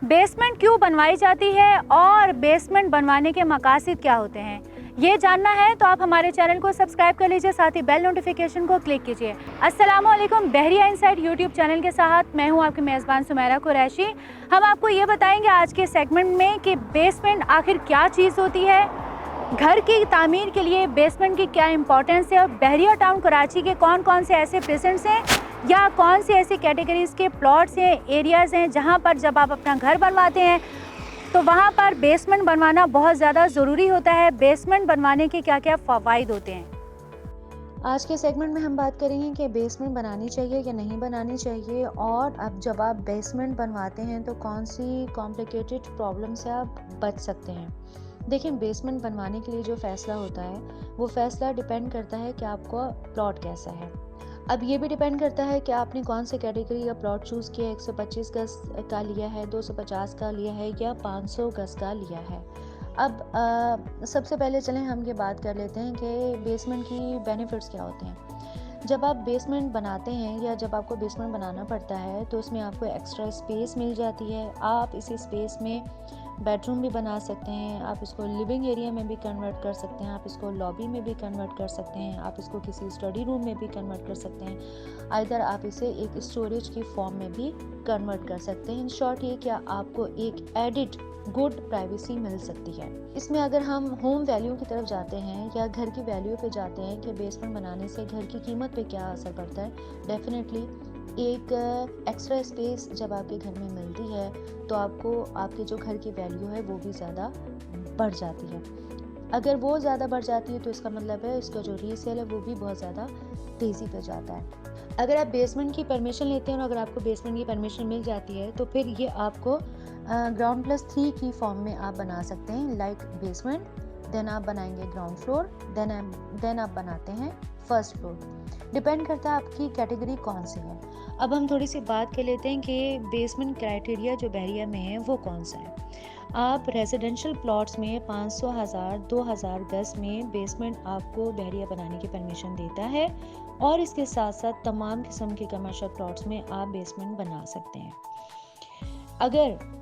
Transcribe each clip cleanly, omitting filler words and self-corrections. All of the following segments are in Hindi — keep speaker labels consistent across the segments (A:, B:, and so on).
A: बेसमेंट क्यों बनवाई जाती है और बेसमेंट बनवाने के मकासद क्या होते हैं, ये जानना है तो आप हमारे चैनल को सब्सक्राइब कर लीजिए, साथ ही बेल नोटिफिकेशन को क्लिक कीजिए। अस्सलामुअलैकुम, बहरिया इनसाइड यूट्यूब चैनल के साथ मैं हूं आपकी मेज़बान सुमेरा कुरैशी। हम आपको ये बताएंगे आज के सेगमेंट में कि बेसमेंट आखिर क्या चीज़ होती है, घर की तामीर के लिए बेसमेंट की क्या इंपॉर्टेंस है और बहरिया टाउन कराची के कौन कौन से ऐसे प्रेजेंट्स हैं या कौन सी ऐसी कैटेगरीज़ के प्लॉट्स हैं, एरियाज़ हैं जहां पर जब आप अपना घर बनवाते हैं तो वहां पर बेसमेंट बनवाना बहुत ज़्यादा ज़रूरी होता है। बेसमेंट बनवाने के क्या क्या फ़वाइद होते हैं।
B: आज के सेगमेंट में हम बात करेंगे कि बेसमेंट बनानी चाहिए या नहीं बनानी चाहिए, और अब जब आप बेसमेंट बनवाते हैं तो कौन सी कॉम्प्लिकेटेड प्रॉब्लम से आप बच सकते हैं। देखिए, बेसमेंट बनवाने के लिए जो फ़ैसला होता है वो फ़ैसला डिपेंड करता है कि आपका प्लॉट कैसा है। अब ये भी डिपेंड करता है कि आपने कौन से कैटेगरी का प्लॉट चूज़ किया है, 125 गज का लिया है, 250 का लिया है या 500 गज का लिया है। अब सबसे पहले चलें हम ये बात कर लेते हैं कि बेसमेंट की बेनिफिट्स क्या होते हैं। जब आप बेसमेंट बनाते हैं या जब आपको बेसमेंट बनाना पड़ता है तो उसमें आपको एक्स्ट्रा स्पेस मिल जाती है। आप इसी स्पेस में बेडरूम भी बना सकते हैं, आप इसको लिविंग एरिया में भी कन्वर्ट कर सकते हैं, आप इसको लॉबी में भी कन्वर्ट कर सकते हैं, आप इसको किसी स्टडी रूम में भी कन्वर्ट कर सकते हैं, आइदर आप इसे एक स्टोरेज की फॉर्म में भी कन्वर्ट कर सकते हैं। इन शॉर्ट ये कि आपको एक एडिड गुड प्राइवेसी मिल सकती है। इसमें अगर हम होम वैल्यू की तरफ जाते हैं या घर की वैल्यू पे जाते हैं कि बेसमेंट बनाने से घर की कीमत पे क्या असर पड़ता है, डेफिनेटली एक एक्स्ट्रा स्पेस जब आपके घर में मिलती है तो आपको आपके जो घर की वैल्यू है वो भी ज़्यादा बढ़ जाती है। अगर वो ज़्यादा बढ़ जाती है तो इसका मतलब है इसका जो रीसेल है वो भी बहुत ज़्यादा तेज़ी पे जाता है। अगर आप बेसमेंट की परमिशन लेते हैं और अगर आपको बेसमेंट की परमिशन मिल जाती है तो फिर ये आपको ग्राउंड प्लस 3 की फॉर्म में आप बना सकते हैं। लाइक बेसमेंट, देन आप बनाएंगे ग्राउंड फ्लोर, देन आप बनाते हैं फर्स्ट फ्लोर। डिपेंड करता है आपकी कैटेगरी कौन सी है। अब हम थोड़ी सी बात कर लेते हैं कि बेसमेंट क्राइटेरिया जो बहरिया में है वो कौन सा है। आप रेजिडेंशियल प्लॉट्स में 500, 1000, 2000 गज में बेसमेंट आपको बहरिया बनाने की परमिशन देता है, और इसके साथ साथ तमाम किस्म के कमर्शियल प्लॉट्स में आप बेसमेंट बना सकते हैं। अगर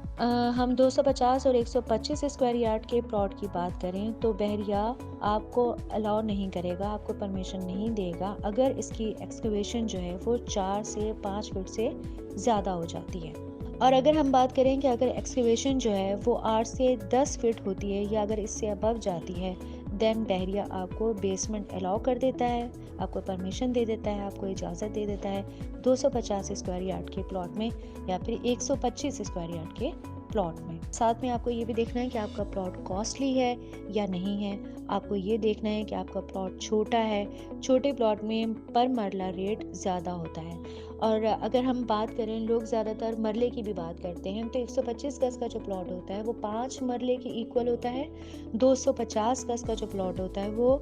B: हम 250 और 125 स्क्वायर यार्ड के प्लॉट की बात करें तो बहरिया आपको अलाउ नहीं करेगा, आपको परमिशन नहीं देगा अगर इसकी एक्सकवेशन जो है वो 4 से 5 फीट से ज़्यादा हो जाती है। और अगर हम बात करें कि अगर एक्सकवेशन जो है वो 8 से 10 फीट होती है या अगर इससे अबव जाती है, देन बहरिया आपको बेसमेंट अलाउ कर देता है, आपको परमिशन दे देता है, आपको इजाज़त दे देता है 250 स्क्वायर यार्ड के प्लॉट में या फिर 125 स्क्वायर यार्ड के प्लॉट में। साथ में आपको ये भी देखना है कि आपका प्लॉट कॉस्टली है या नहीं है। आपको ये देखना है कि आपका प्लॉट छोटा है। छोटे प्लॉट में पर मरला रेट ज़्यादा होता है, और अगर हम बात करें, लोग ज़्यादातर मरले की भी बात करते हैं, तो 125 गज का जो प्लॉट होता है वो 5 मरले के इक्वल होता है। 250 गज का जो प्लॉट होता है वो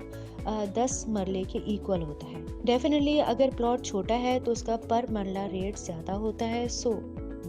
B: 10 मरले के इक्वल होता है। डेफिनेटली अगर प्लॉट छोटा है तो उसका पर मरला रेट ज़्यादा होता है। सो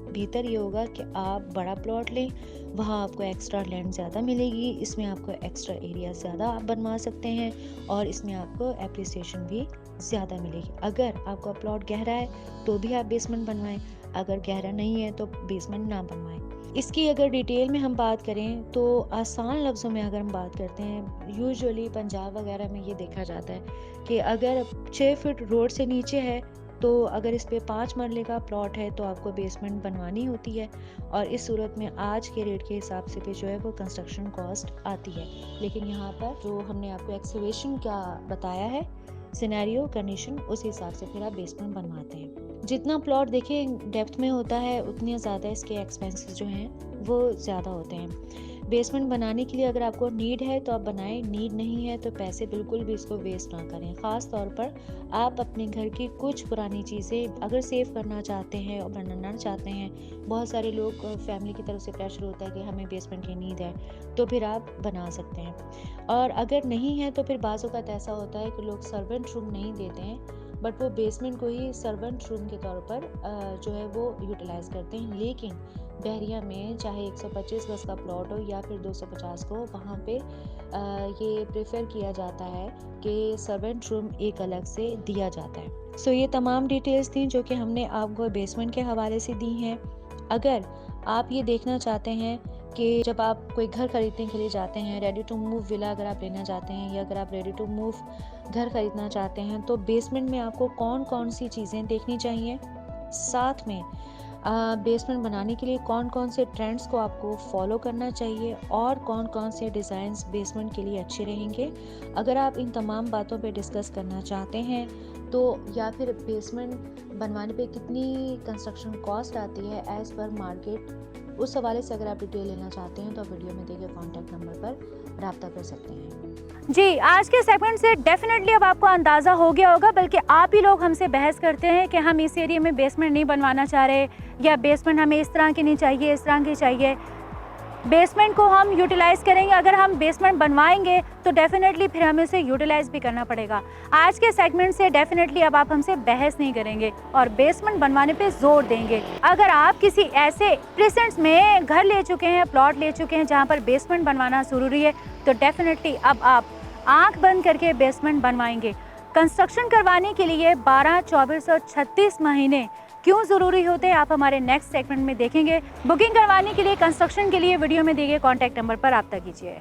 B: बेहतर ये होगा कि आप बड़ा प्लॉट लें, वहाँ आपको एक्स्ट्रा लैंड ज़्यादा मिलेगी, इसमें आपको एक्स्ट्रा एरिया ज़्यादा आप बनवा सकते हैं और इसमें आपको एप्रिसिएशन भी ज़्यादा मिलेगी। अगर आपका प्लॉट गहरा है तो भी आप बेसमेंट बनवाएं, अगर गहरा नहीं है तो बेसमेंट ना बनवाएं। इसकी अगर डिटेल में हम बात करें तो आसान लफ्ज़ों में अगर हम बात करते हैं, यूजुअली पंजाब वगैरह में ये देखा जाता है कि अगर 6 फीट रोड से नीचे है तो अगर इस पे 5 मरले का प्लॉट है तो आपको बेसमेंट बनवानी होती है, और इस सूरत में आज के रेट के हिसाब से भी जो है वो कंस्ट्रक्शन कॉस्ट आती है। लेकिन यहाँ पर जो हमने आपको एक्सकवेशन का बताया है सिनेरियो कंडीशन, उस हिसाब से फिर आप बेसमेंट बनवाते हैं। जितना प्लॉट देखिए डेप्थ में होता है उतने ज़्यादा इसके एक्सपेंसेस जो हैं वो ज़्यादा होते हैं। बेसमेंट बनाने के लिए अगर आपको नीड है तो आप बनाएं, नीड नहीं है तो पैसे बिल्कुल भी इसको वेस्ट ना करें। ख़ास तौर पर आप अपने घर की कुछ पुरानी चीज़ें अगर सेव करना चाहते हैं और बनाना चाहते हैं, बहुत सारे लोग फैमिली की तरफ से प्रेशर होता है कि हमें बेसमेंट की नीड है, तो फिर आप बना सकते हैं। और अगर नहीं है तो फिर बाज़ औक़ात ऐसा होता है कि लोग सर्वेंट रूम नहीं देते हैं, बट वो बेसमेंट को ही सर्वेंट रूम के तौर पर जो है वो यूटिलाइज़ करते हैं। लेकिन बहरिया में चाहे 125 गज का प्लॉट हो या फिर 250 को, वहाँ पे ये प्रेफर किया जाता है कि सर्वेंट रूम एक अलग से दिया जाता है। सो ये तमाम डिटेल्स थी जो कि हमने आपको बेसमेंट के हवाले से दी हैं। अगर आप ये देखना चाहते हैं कि जब आप कोई घर खरीदने के लिए जाते हैं, रेडी टू मूव विला अगर आप लेना चाहते हैं या अगर आप रेडी टू मूव घर खरीदना चाहते हैं, तो बेसमेंट में आपको कौन कौन सी चीज़ें देखनी चाहिए, साथ में बेसमेंट बनाने के लिए कौन कौन से ट्रेंड्स को आपको फॉलो करना चाहिए और कौन कौन से डिज़ाइंस बेसमेंट के लिए अच्छे रहेंगे। अगर आप इन तमाम बातों पे डिस्कस करना चाहते हैं तो या फिर बेसमेंट बनवाने पे कितनी कंस्ट्रक्शन कॉस्ट आती है एज़ पर मार्केट, उस हवाले से अगर आप डिटेल लेना चाहते हैं तो वीडियो में दिए गए कॉन्टैक्ट नंबर पर रब्ता कर सकते हैं।
A: जी, आज के सेगमेंट से डेफिनेटली अब आपको अंदाज़ा हो गया होगा, बल्कि आप ही लोग हमसे बहस करते हैं कि हम इस एरिया में बेसमेंट नहीं बनवाना चाह रहे या बेसमेंट हमें इस तरह की नहीं चाहिए, इस तरह की चाहिए। बेसमेंट को हम यूटिलाइज़ करेंगे, अगर हम बेसमेंट बनवाएंगे तो डेफिनेटली फिर हमें उसे यूटिलाइज़ भी करना पड़ेगा। आज के सेगमेंट से डेफिनेटली अब आप हमसे बहस नहीं करेंगे और बेसमेंट बनवाने पे जोर देंगे। अगर आप किसी ऐसे प्रेजेंट्स में घर ले चुके हैं, प्लॉट ले चुके हैं जहाँ पर बेसमेंट बनवाना ज़रूरी है, तो डेफिनेटली अब आप आंख बंद करके बेसमेंट बनवाएंगे। कंस्ट्रक्शन करवाने के लिए 12, 24 और 36 महीने क्यों ज़रूरी होते हैं, आप हमारे नेक्स्ट सेगमेंट में देखेंगे। बुकिंग करवाने के लिए, कंस्ट्रक्शन के लिए वीडियो में दिए गए कॉन्टैक्ट नंबर पर रब्ता कीजिए।